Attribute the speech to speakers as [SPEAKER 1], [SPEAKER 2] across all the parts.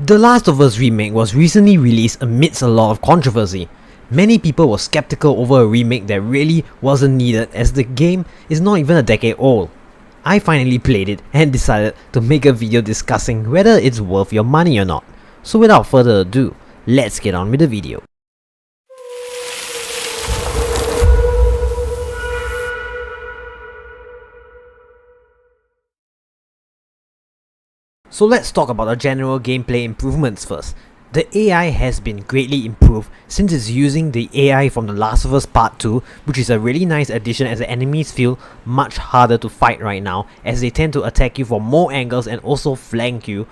[SPEAKER 1] The Last of Us Remake was recently released amidst a lot of controversy. Many people were skeptical over a remake that really wasn't needed as the game is not even a decade old. I finally played it and decided to make a video discussing whether it's worth your money or not. So without further ado, let's get on with the video. So let's talk about the general gameplay improvements first. The AI has been greatly improved since it's using the AI from The Last of Us Part 2, which is a really nice addition as the enemies feel much harder to fight right now as they tend to attack you from more angles and also flank you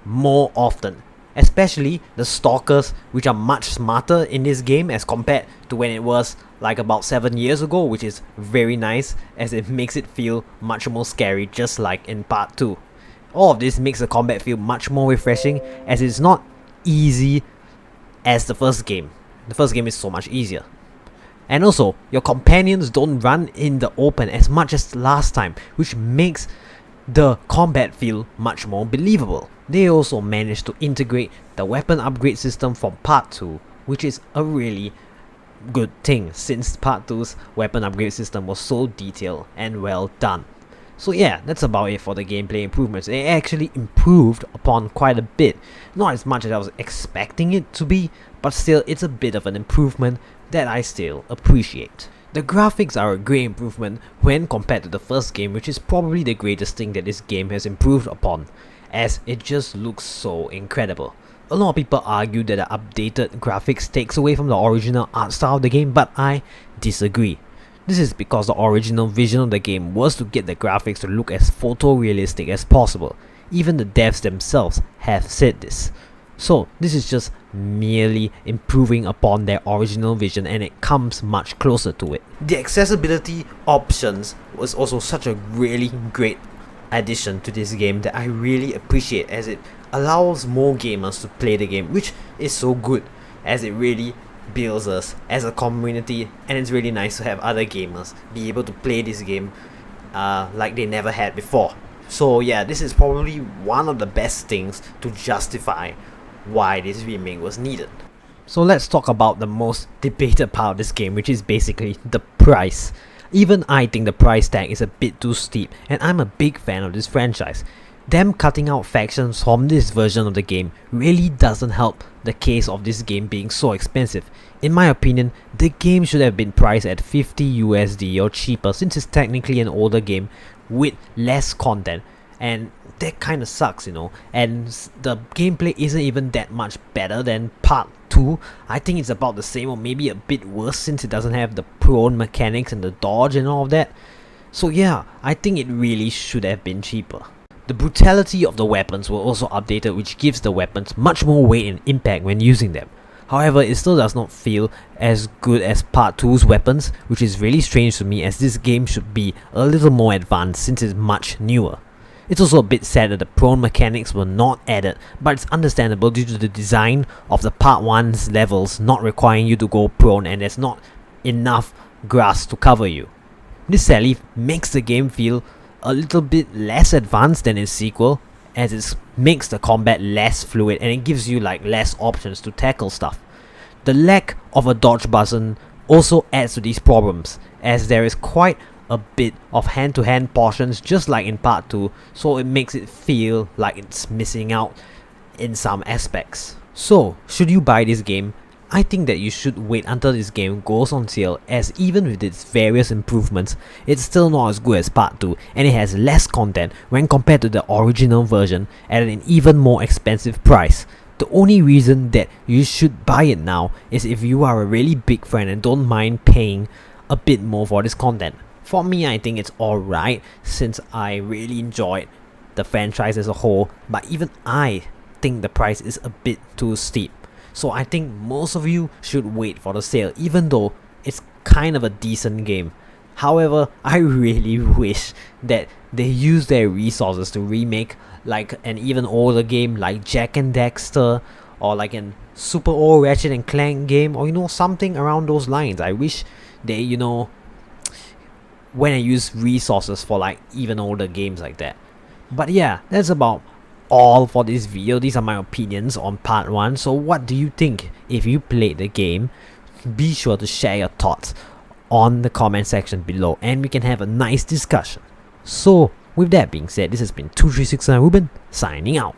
[SPEAKER 1] more often. Especially the stalkers, which are much smarter in this game as compared to when it was like about 7 years ago, which is very nice as it makes it feel much more scary just like in Part 2. All of this makes the combat feel much more refreshing as it's not easy as the first game. The first game is so much easier. And also, your companions don't run in the open as much as last time, which makes the combat feel much more believable. They also managed to integrate the weapon upgrade system from Part 2, which is a really good thing since Part 2's weapon upgrade system was so detailed and well done. So yeah, that's about it for the gameplay improvements. It actually improved upon quite a bit. Not as much as I was expecting it to be, but still it's a bit of an improvement that I still appreciate. The graphics are a great improvement when compared to the first game, which is probably the greatest thing that this game has improved upon, as it just looks so incredible. A lot of people argue that the updated graphics takes away from the original art style of the game, but I disagree. This is because the original vision of the game was to get the graphics to look as photorealistic as possible. Even the devs themselves have said this. So this is just merely improving upon their original vision and it comes much closer to it. The accessibility options was also such a really great addition to this game that I really appreciate as it allows more gamers to play the game, which is so good as it really builds us as a community, and it's really nice to have other gamers be able to play this game like they never had before. So yeah, this is probably one of the best things to justify why this remake was needed. So let's talk about the most debated part of this game, which is basically the price. Even I think the price tag is a bit too steep, and I'm a big fan of this franchise. Them cutting out factions from this version of the game really doesn't help the case of this game being so expensive. In my opinion, the game should have been priced at 50 USD or cheaper since it's technically an older game with less content, and that kinda sucks, you know. And the gameplay isn't even that much better than Part 2. I think it's about the same or maybe a bit worse since it doesn't have the prone mechanics and the dodge and all of that. So yeah, I think it really should have been cheaper. The brutality of the weapons were also updated, which gives the weapons much more weight and impact when using them. However, it still does not feel as good as Part 2's weapons, which is really strange to me as this game should be a little more advanced since it's much newer. It's also a bit sad that the prone mechanics were not added, but it's understandable due to the design of the Part 1's levels not requiring you to go prone and there's not enough grass to cover you. This sadly makes the game feel a little bit less advanced than its sequel, as it makes the combat less fluid and it gives you like less options to tackle stuff. The lack of a dodge button also adds to these problems, as there is quite a bit of hand-to-hand portions just like in Part 2, so it makes it feel like it's missing out in some aspects. So, should you buy this game? I think that you should wait until this game goes on sale, as even with its various improvements, it's still not as good as Part 2 and it has less content when compared to the original version at an even more expensive price. The only reason that you should buy it now is if you are a really big fan and don't mind paying a bit more for this content. For me, I think it's alright since I really enjoyed the franchise as a whole, but even I think the price is a bit too steep. So I think most of you should wait for the sale, even though it's kind of a decent game. However, I really wish that they use their resources to remake like an even older game like Jak and Daxter, or like an super old Ratchet and Clank game, or something around those lines. I wish they when I use resources for like even older games like that. But yeah, that's about all for this video. These are my opinions on part 1. So what do you think if you played the game? Be sure to share your thoughts on the comment section below and we can have a nice discussion. So with that being said, this has been 2369 Ruben signing out.